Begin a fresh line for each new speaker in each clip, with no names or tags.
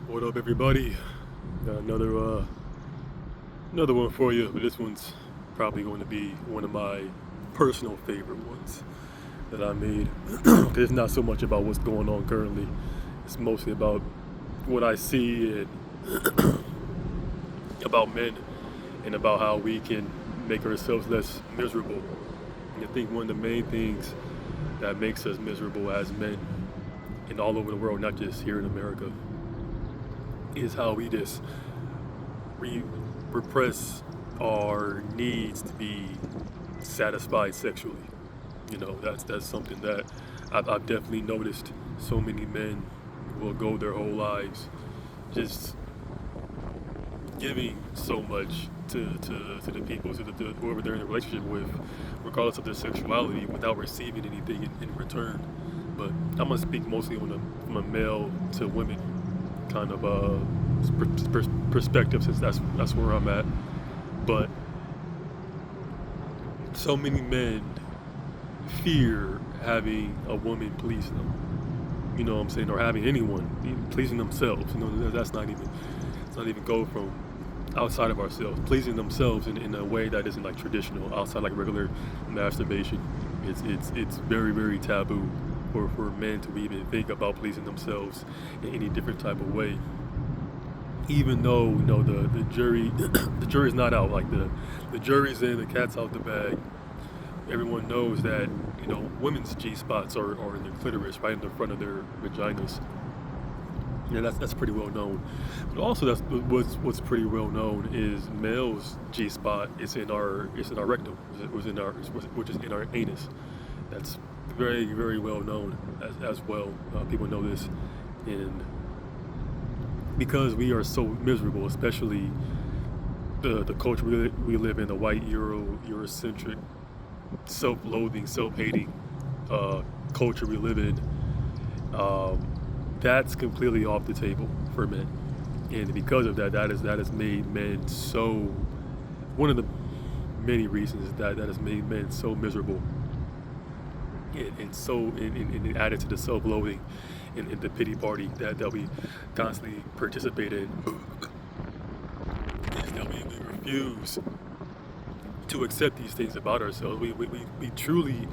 What up, everybody? Got another one for you, but this one's probably going to be one of my personal favorite ones that I made. 'Cause it's not so much about what's going on currently; it's mostly about what I see and about men and about how we can make ourselves less miserable. And I think one of the main things that makes us miserable as men and all over the world, not just here in America, is how we repress our needs to be satisfied sexually. That's something that I've definitely noticed. So many men will go their whole lives just giving so much to the people, to whoever they're in a relationship with, regardless of their sexuality, without receiving anything in return. But I'm gonna speak mostly from a male to women kind of perspective, since that's where I'm at. But so many men fear having a woman please them. You know what I'm saying? Or having anyone, even pleasing themselves. That's not even, it's not even go from outside of ourselves. Pleasing themselves in a way that isn't like traditional, outside like regular masturbation. It's very, very taboo for men to even think about pleasing themselves in any different type of way. Even though the jury the jury's not out, like the jury's in, the cat's out the bag. Everyone knows that women's G spots are in their clitoris, right in the front of their vaginas. Yeah, that's pretty well known. But also, that's what's pretty well known is male's G spot is in our rectum, which is in our anus. That's very, very well known as well. People know this, and because we are so miserable, especially the culture we live in, the white Eurocentric, self-loathing, self-hating culture we live in. That's completely off the table for men, and because of that, that has made men so. One of the many reasons that has made men so miserable, and so and added to the self-loathing and the pity party that we constantly participate in, is that we refuse to accept these things about ourselves. We truly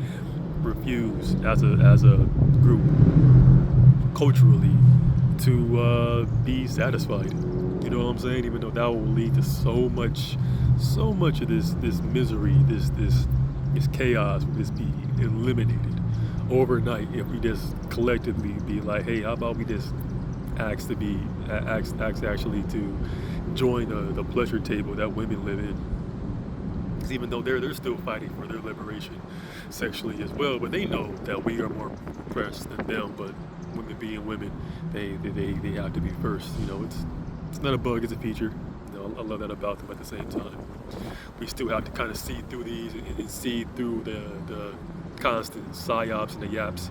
refuse as a group, culturally, to be satisfied. You know what I'm saying? Even though that will lead to so much of this misery, this chaos will just be eliminated overnight if we just collectively be like, hey, how about we just ask actually to join the pleasure table that women live in? Because even though they're still fighting for their liberation sexually as well, but they know that we are more oppressed than them. But women being women, they have to be first. It's not a bug, it's a feature. I love that about them. At the same time, we still have to kind of see through these and see through the constant psyops and the yaps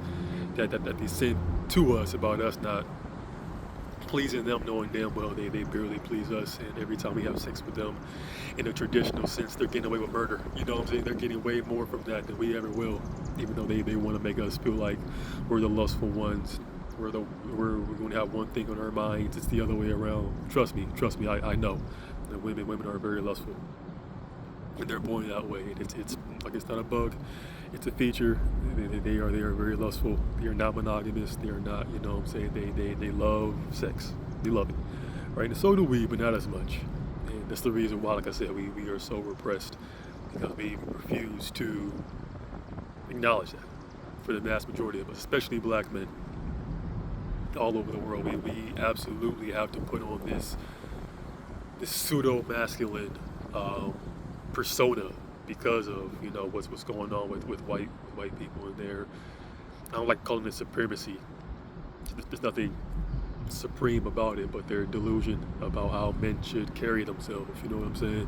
that they send to us about us not pleasing them, knowing damn well they barely please us. And every time we have sex with them, in a traditional sense, they're getting away with murder. You know what I'm saying? They're getting way more from that than we ever will, even though they want to make us feel like we're the lustful ones. We're going to have one thing on our minds. It's the other way around. Trust me. I know that women are very lustful, and they're born that way. It's like, it's not a bug. It's a feature. They are very lustful. They are not monogamous. They are not. You know what I'm saying? They love sex. They love it, right? And so do we, but not as much. And that's the reason why, like I said, we are so repressed, because we refuse to acknowledge that for the mass majority of us, especially black men all over the world. We absolutely have to put on this pseudo masculine persona because of what's going on with white people in there. I don't like calling it supremacy. There's nothing supreme about it, but their delusion about how men should carry themselves. You know what I'm saying?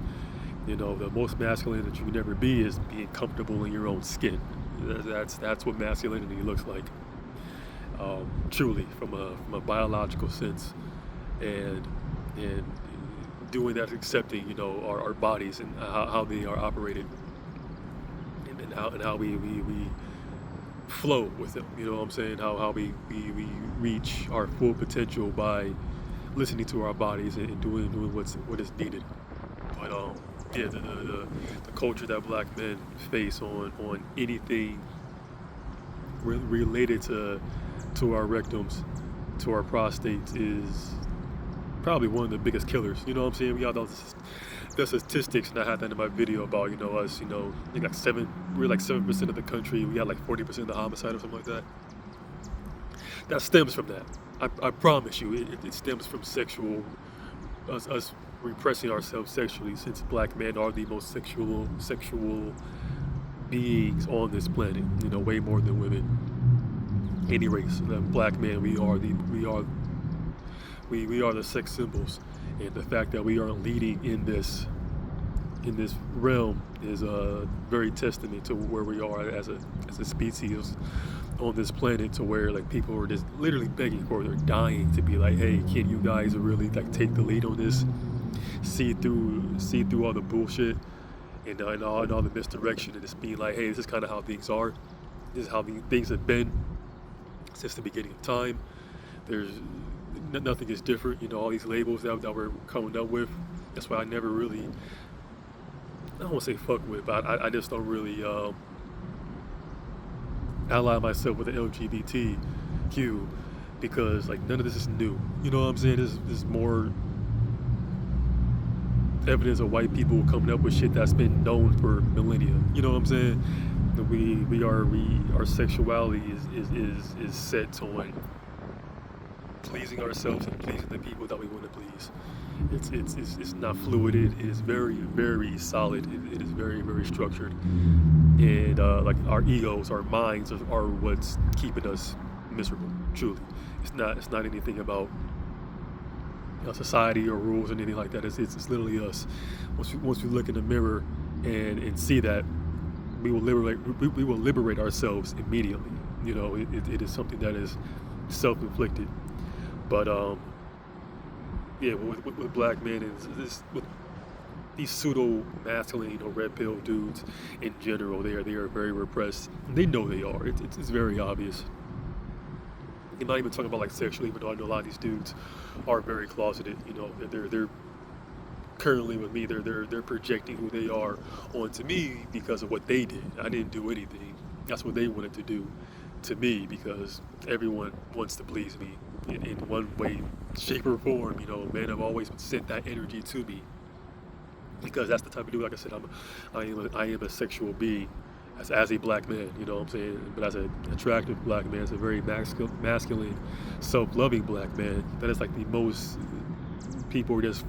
The most masculine that you can ever be is being comfortable in your own skin. That's what masculinity looks like. Truly, from a biological sense, and doing that, accepting our bodies and how they are operated, and how we flow with them. You know what I'm saying? How we reach our full potential by listening to our bodies and doing what is needed. But yeah, the culture that black men face on anything related to our rectums, to our prostates, is probably one of the biggest killers. You know what I'm saying? We got the statistics, and I had that in my video about, us, I think we're like 7% of the country. We got like 40% of the homicide or something like that. That stems from that. I promise you, it stems from us repressing ourselves sexually, since black men are the most sexual beings on this planet. Way more than women. Any race, black men, we are the sex symbols, and the fact that we aren't leading in this realm is very testament to where we are as a species on this planet, to where like people are just literally begging for, they're dying to be like, hey, can you guys really like take the lead on this, see through all the bullshit and all the misdirection, and just being like, hey, this is kind of how things are, this is how things have been since the beginning of time. There's nothing is different, all these labels that we're coming up with. That's why I never really, I don't want to say fuck with, but I just don't really ally myself with the LGBTQ, because like none of this is new. You know what I'm saying? This is more evidence of white people coming up with shit that's been known for millennia. You know what I'm saying? Our sexuality is set on pleasing ourselves and pleasing the people that we want to please. It's not fluid. It is very, very solid. It is very, very structured. And like our egos, our minds are what's keeping us miserable. Truly, it's not anything about society or rules or anything like that. It's literally us. Once we look in the mirror and see that, we will liberate ourselves immediately. It is something that is self-inflicted. But yeah, with black men, with these pseudo masculine or red pill dudes in general, they are very repressed. They know they are. It's very obvious. I'm not even talking about like sexually, even though I know a lot of these dudes are very closeted. They're currently with me. They're projecting who they are onto me because of what they did. I didn't do anything. That's what they wanted to do to me, because everyone wants to please me in one way, shape, or form. Men have always sent that energy to me, because that's the type of dude. Like I said, I am a sexual being as a black man. You know what I'm saying? But as an attractive black man, as a very masculine, self-loving black man, that is like the most people just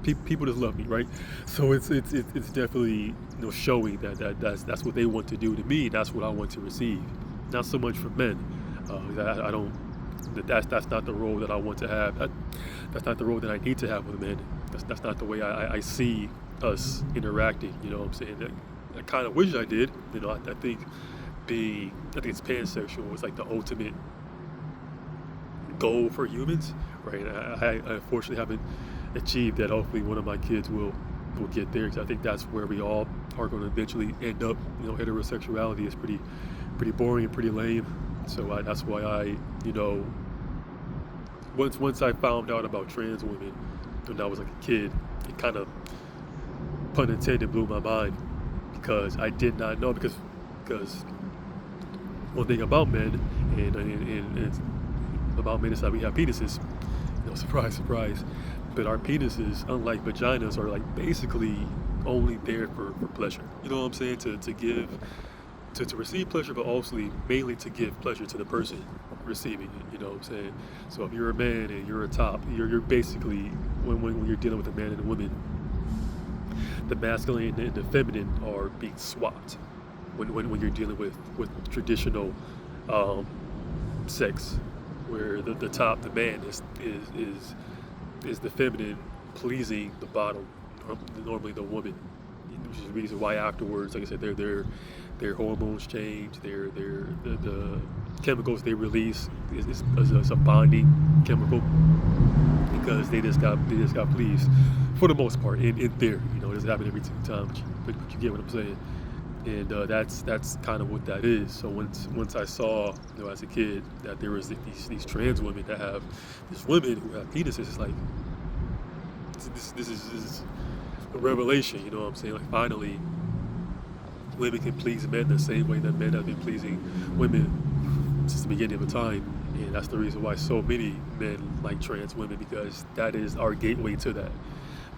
love me, right? So it's definitely showing that's what they want to do to me. That's what I want to receive. Not so much from men. I don't. That's not the role that I want to have. That's not the role that I need to have with men. That's not the way I see us interacting. You know what I'm saying? I kind of wish I did. I think it's pansexual was like the ultimate goal for humans, right? I unfortunately haven't achieved that. Hopefully one of my kids will get there, because I think that's where we all are going to eventually end up. Heterosexuality is pretty boring and pretty lame. So that's why I once I found out about trans women when I was like a kid, it kind of, pun intended, blew my mind, because I did not know, because one thing about men and about men is that we have penises. Surprise, surprise. But our penises, unlike vaginas, are like basically only there for pleasure. You know what I'm saying? To give, to receive pleasure, but also mainly to give pleasure to the person receiving it. You know what I'm saying? So if you're a man and you're a top, you're basically, when you're dealing with a man and a woman, the masculine and the feminine are being swapped when you're dealing with traditional sex, where the top, the man, is the feminine pleasing the bottom, normally the woman, which is the reason why afterwards, like I said, their hormones change, the chemicals they release is a bonding chemical, because they just got pleased, for the most part, in theory. It doesn't happen every single time, but you get what I'm saying. And that's kind of what that is. So once I saw, as a kid, that there was these trans women that have these women who have penises, it's like this is a revelation. You know what I'm saying? Like, finally, women can please men the same way that men have been pleasing women since the beginning of time. And that's the reason why so many men like trans women, because that is our gateway to that.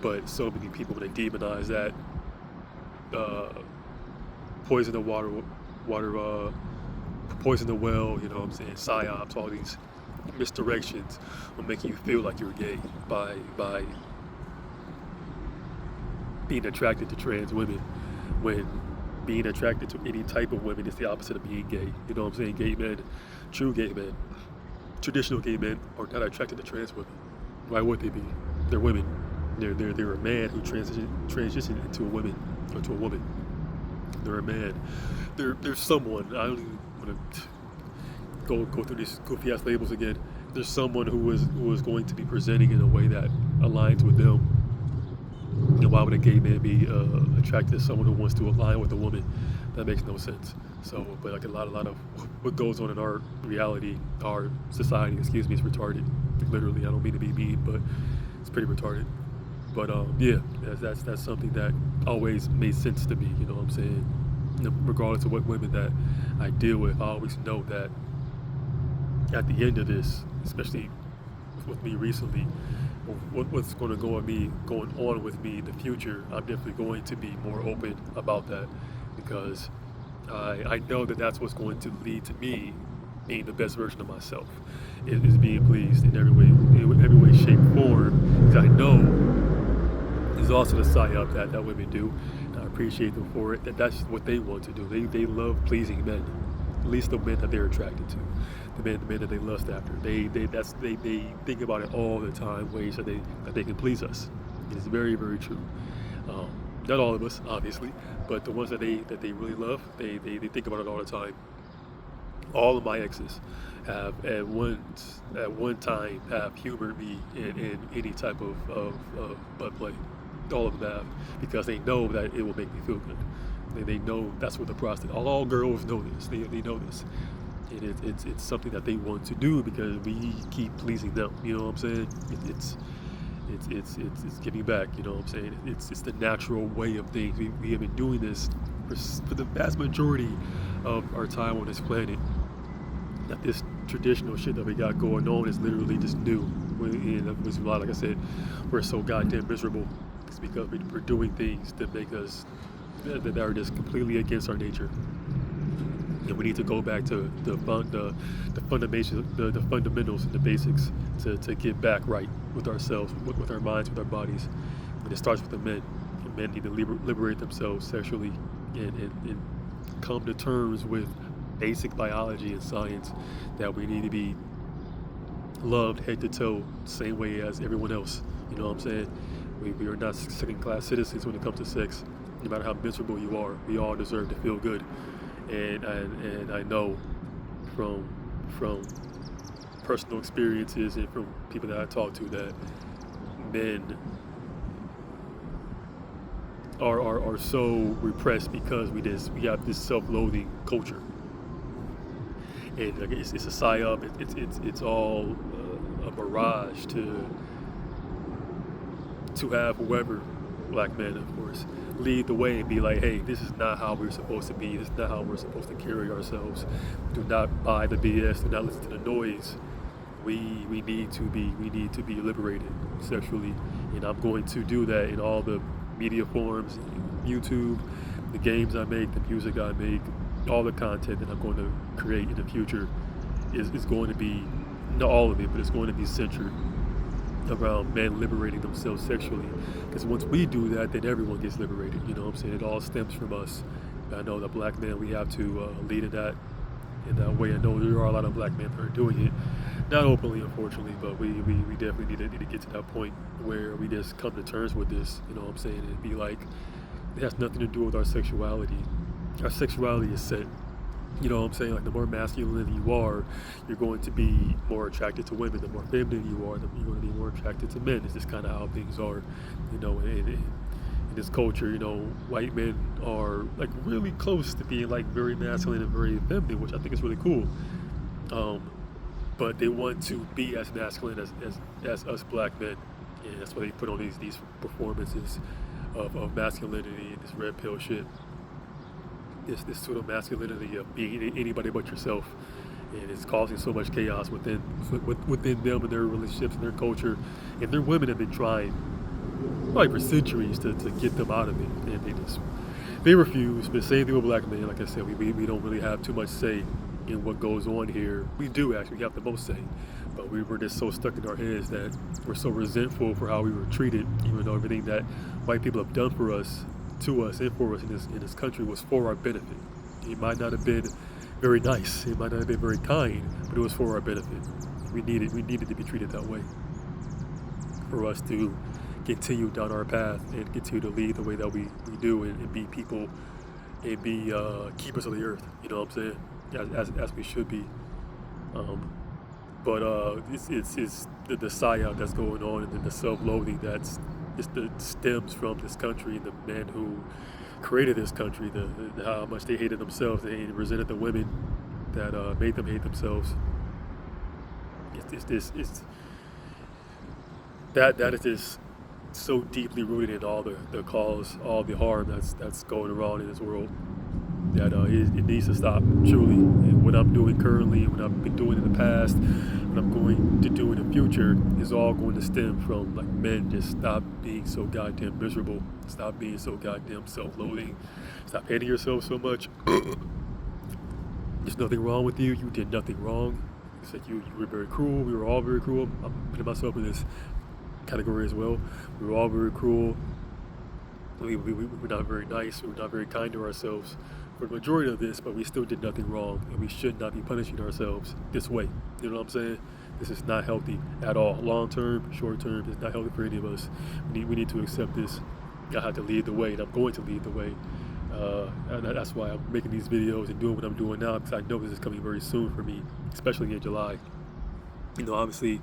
But so many people, when they demonize that, poison the water, poison the well, you know what I'm saying, psyops, all these misdirections will make you feel like you're gay by being attracted to trans women, when being attracted to any type of women is the opposite of being gay. You know what I'm saying? Gay men, true gay men, traditional gay men are not attracted to trans women. Why would they be? They're women. They're a man who transitioned into a woman, or to a woman. They're a man. They're someone. I don't even want to go through these goofy ass labels again. There's someone who was going to be presenting in a way that aligns with them. And why would a gay man be attracted to someone who wants to align with a woman? That makes no sense. So, but like a lot of what goes on in our reality, our society, is retarded. Literally, I don't mean to be mean, but it's pretty retarded. But yeah, that's something that always made sense to me. You know what I'm saying? Regardless of what women that I deal with, I always know that at the end of this, especially with me recently, what's going to going on with me in the future, I'm definitely going to be more open about that, because I know that that's what's going to lead to me being the best version of myself. Is being pleased in every way, shape, form. Because I know there's also the psyop that women do, and I appreciate them for it. That's what they want to do. They love pleasing men, at least the men that they're attracted to, the men that they lust after. They think about it all the time, ways that they can please us. It's very, very true. Not all of us, obviously, but the ones that they really love, they think about it all the time. All of my exes have at one time have humored me in any type of butt play. All of them have, because they know that it will make me feel good. They know that's what the prostitute. All girls know this. They know this, and it's something that they want to do because we keep pleasing them. You know what I'm saying? It's giving back. You know what I'm saying? It's the natural way of things. We have been doing this for the vast majority of our time on this planet. That this traditional shit that we got going on is literally just new. Which is why, like I said, we're so goddamn miserable. It's because we're doing things that make us that are just completely against our nature. And we need to go back to the fundamentals and the basics to get back right with ourselves, with our minds, with our bodies. And it starts with the men. And men need to liberate themselves sexually and come to terms with basic biology and science, that we need to be loved head to toe, same way as everyone else. You know what I'm saying? We are not second-class citizens when it comes to sex. No matter how miserable you are, we all deserve to feel good. And I know from personal experiences and from people that I talk to that men are so repressed because we have this self-loathing culture. And it's a psyop. It's all a mirage to have whoever, black men of course, lead the way and be like, hey, this is not how we're supposed to be. This is not how we're supposed to carry ourselves. Do not buy the BS. Do not listen to the noise. We need to be liberated sexually, and I'm going to do that in all the media forms, YouTube, the games I make, the music I make. All the content that I'm going to create in the future is going to be, not all of it, but it's going to be centered around men liberating themselves sexually. Because once we do that, then everyone gets liberated. You know what I'm saying? It all stems from us. I know the black men, we have to lead in that way. I know there are a lot of black men that are doing it, not openly, unfortunately, but we definitely need to get to that point where we just come to terms with this. You know what I'm saying? And be like, it has nothing to do with our sexuality. Our sexuality is set. You know what I'm saying? Like, the more masculine you are, you're going to be more attracted to women. The more feminine you are, you're going to be more attracted to men. It's just kind of how things are, you know. And this culture, you know, white men are like really close to being like very masculine and very feminine, which I think is really cool. But they want to be as masculine as us black men, and that's why they put on these performances of masculinity and this red pill shit. This sort of masculinity of being anybody but yourself, and it's causing so much chaos within them and their relationships and their culture, and their women have been trying probably for centuries to get them out of it, and they refuse. But same thing with black men. Like I said, we don't really have too much say in what goes on here. We do actually have the most say, but we were just so stuck in our heads that we're so resentful for how we were treated, even though everything that white people have done for us, to us, and for us in this country was for our benefit. It might not have been very nice, it might not have been very kind, but it was for our benefit. We needed to be treated that way for us to continue down our path and continue to lead the way that we do, and be people and be keepers of the earth. You know what I'm saying? As we should be. But it's the psyop that's going on, and the self-loathing that stems from this country, and the men who created this country, how much they hated themselves, they resented the women that made them hate themselves. That is just so deeply rooted in all the cause, all the harm that's going around in this world, that it needs to stop, truly. And what I'm doing currently, what I've been doing in the past, what I'm going to do in the future, is all going to stem from like men just stop being so goddamn miserable, stop being so goddamn self-loathing, stop hating yourself so much. There's nothing wrong with you. You did nothing wrong. It's like you were very cruel. We were all very cruel. I'm putting myself in this category as well. We were all very cruel. We were not very nice. We were not very kind to ourselves for the majority of this, but we still did nothing wrong, and we should not be punishing ourselves this way. You know what I'm saying? This is not healthy at all. Long term, short term, it's not healthy for any of us. We need to accept this. I have to lead the way, and I'm going to lead the way. And that's why I'm making these videos and doing what I'm doing now, because I know this is coming very soon for me, especially in July. You know, obviously,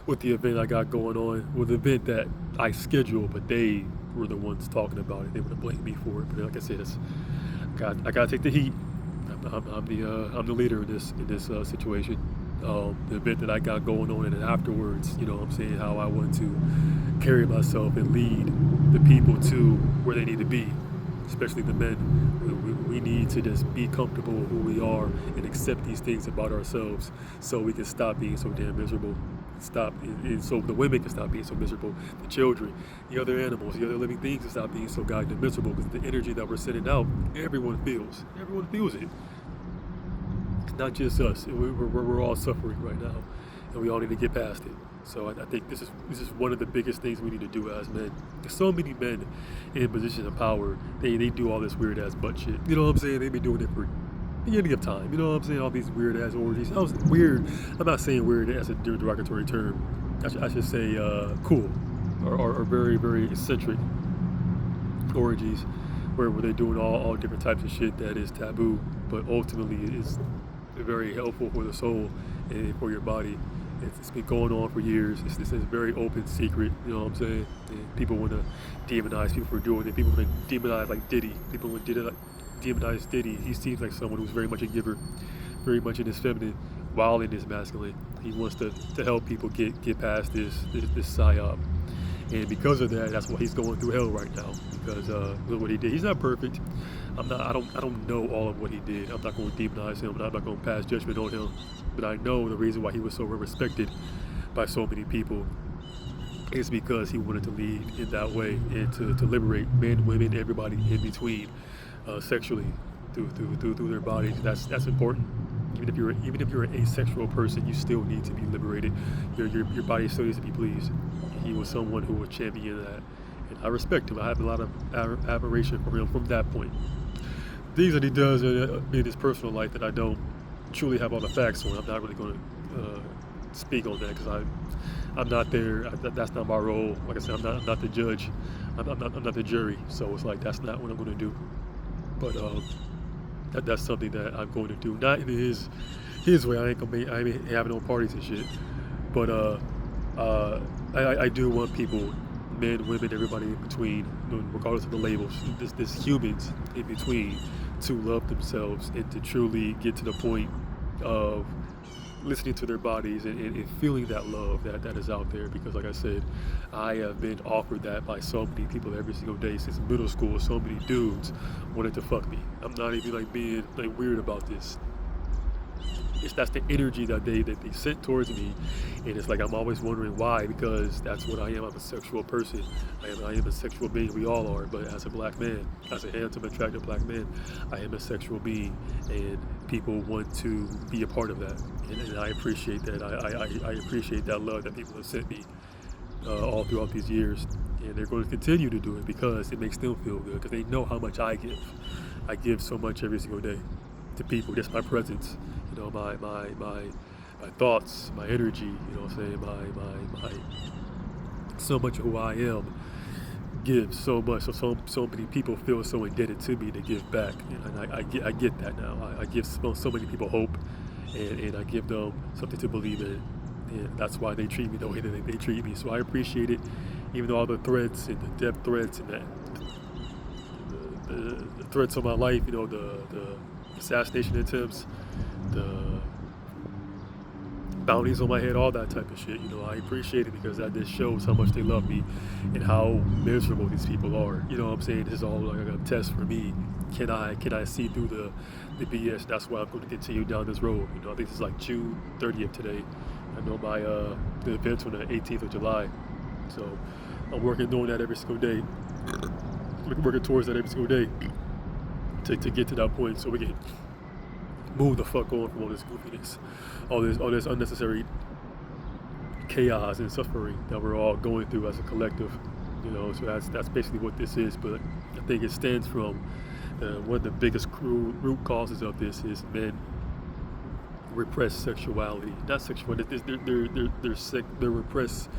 with the event I got going on, with the event that I scheduled, but they were the ones talking about it. They would have blamed me for it. But like I said, I gotta take the heat. I'm the leader in this situation. The event that I got going on, and then afterwards, you know what I'm saying, how I want to carry myself and lead the people to where they need to be, especially the men. We need to just be comfortable with who we are and accept these things about ourselves, so we can stop being so damn miserable. And so the women can stop being so miserable, the children, the other animals, the other living things can stop being so goddamn miserable, because the energy that we're sending out, everyone feels it. It's not just us. We're all suffering right now, and we all need to get past it. So I think this is one of the biggest things we need to do as men. There's so many men in positions of power, they do all this weird ass butt shit. You know what I'm saying? They've been doing it for beginning of time. You know what I'm saying? All these weird ass orgies. I was weird. I'm not saying weird as a derogatory term. I should say cool, or very, very eccentric orgies, where they're doing all different types of shit that is taboo, but ultimately it is very helpful for the soul and for your body. It's been going on for years. This is a very open secret. You know what I'm saying? And people want to demonize people for doing it. People want to demonize like Diddy. People want to demonize Diddy. He seems like someone who's very much a giver, very much in his feminine, while in his masculine. He wants to help people get past this psyop, and because of that, that's why he's going through hell right now. Because look what he did. He's not perfect. I don't know all of what he did. I'm not going to demonize him. I'm not going to pass judgment on him. But I know the reason why he was so respected by so many people is because he wanted to lead in that way, and to liberate men, women, everybody in between, sexually through their bodies. That's important. Even if you're an asexual person, you still need to be liberated. Your body still needs to be pleased. He was someone who would champion that, and I respect him. I have a lot of admiration for him from that point. Things that he does in his personal life that I don't truly have all the facts on, I'm not really going to speak on that, because I'm not there. That's not my role. Like I said, I'm not the judge. I'm not the jury. So it's like, that's not what I'm going to do. But that's something that I'm going to do. Not in his way. I ain't having no parties and shit. But I do want people men, women, everybody in between, regardless of the labels, there's humans in between, to love themselves and to truly get to the point of listening to their bodies and feeling that love that is out there. Because like I said, I have been offered that by so many people every single day since middle school. So many dudes wanted to fuck me. I'm not even like being like weird about this. That's the energy that they sent towards me, and it's like I'm always wondering why, because that's what I am. I'm a sexual person. I am a sexual being. We all are. But as a black man, as a handsome, attractive black man, I am a sexual being, and people want to be a part of that, and I appreciate that. I appreciate that love that people have sent me all throughout these years, and they're going to continue to do it because it makes them feel good, because they know how much I give. I give so much every single day to people. Just my presence, you know, my thoughts, my energy, you know what I'm saying, my so much of who I am gives so much. So many people feel so indebted to me to give back, and I get that now. I give so many people hope, and I give them something to believe in, and that's why they treat me the way that they treat me. So I appreciate it, even though all the threats and the death threats and the threats on my life, you know, the assassination attempts, the bounties on my head, all that type of shit. You know, I appreciate it because that just shows how much they love me and how miserable these people are. You know what I'm saying? This is all like a test for me. Can I see through the BS? That's why I'm going to continue down this road. You know, I think it's like June 30th today. I know my the event's on the 18th of July. So I'm working on that every single day. Working towards that every single day to get to that point, so we can move the fuck on from all this goofiness, all this unnecessary chaos and suffering that we're all going through as a collective. You know, so that's basically what this is. But I think it stems from one of the biggest root causes of this is men repress sexuality, not sexuality. Their repressed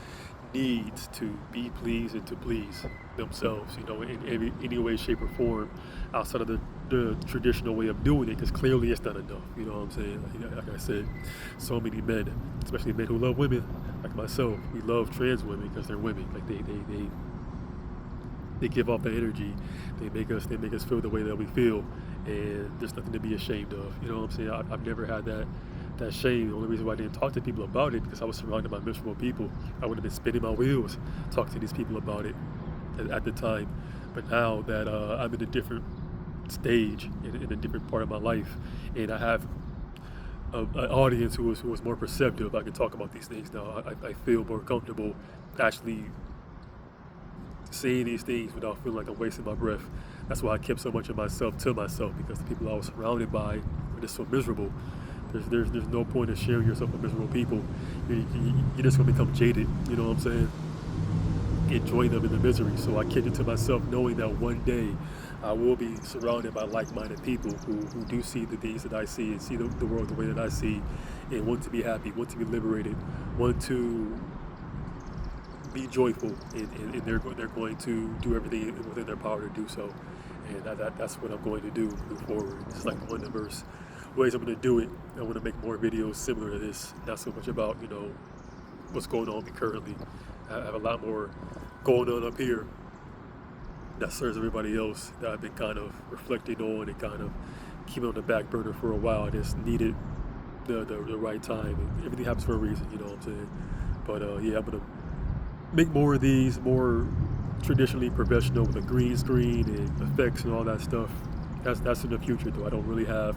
needs to be pleased and to please themselves, you know, in any way, shape, or form outside of the traditional way of doing it, because clearly it's not enough. You know what I'm saying? Like I said, so many men, especially men who love women, like myself, we love trans women because they're women. Like they give off the energy. They make us feel the way that we feel, and there's nothing to be ashamed of. You know what I'm saying? I've never had that shame. The only reason why I didn't talk to people about it because I was surrounded by miserable people. I would have been spinning my wheels talking to these people about it at the time. But now that I'm in a different stage, in a different part of my life, and I have an audience who is more perceptive, I can talk about these things now. I feel more comfortable actually saying these things without feeling like I'm wasting my breath. That's why I kept so much of myself to myself, because the people I was surrounded by were just so miserable. There's no point in sharing yourself with miserable people. You're just gonna become jaded. You know what I'm saying? And join them in the misery. So I kept it to myself, knowing that one day I will be surrounded by like-minded people who do see the things that I see and see the world the way that I see, and want to be happy, want to be liberated, want to be joyful, and they're going to do everything within their power to do so. And that's what I'm going to do move forward. It's like one of the verse ways I'm going to do it. I want to make more videos similar to this, not so much about, you know, what's going on with me currently. I have a lot more going on up here that serves everybody else that I've been kind of reflecting on and kind of keeping on the back burner for a while. I just needed the right time, and everything happens for a reason, you know what I'm saying? But yeah, I'm going to make more of these, more traditionally professional with a green screen and effects and all that stuff. That's in the future, though. I don't really have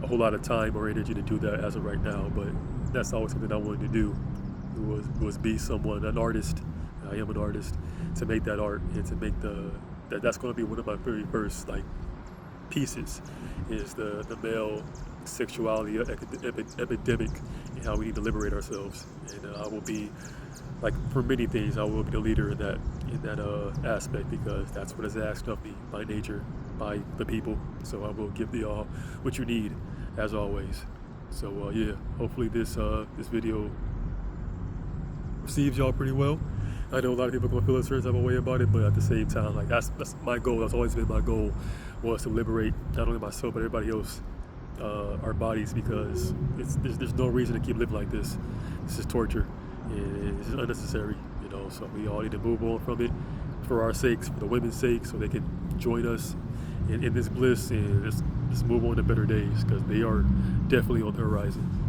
a whole lot of time or energy to do that as of right now, but that's always something I wanted to do, was be someone, an artist. I am an artist, to make that art and to make that's going to be one of my very first like pieces, is the male sexuality epidemic and how we need to liberate ourselves. And I will be, like for many things, I will be the leader in that aspect, because that's what is asked of me by nature, by the people. So I will give y'all what you need, as always. So yeah, hopefully this video receives y'all pretty well. I know a lot of people are gonna feel a certain type of way about it, but at the same time, like that's my goal. That's always been my goal, was to liberate not only myself but everybody else, our bodies, because there's no reason to keep living like this. This is torture, and it's just unnecessary, you know. So we all need to move on from it for our sakes, for the women's sake, so they can join us in this bliss, and let's move on to better days, because they are definitely on the horizon.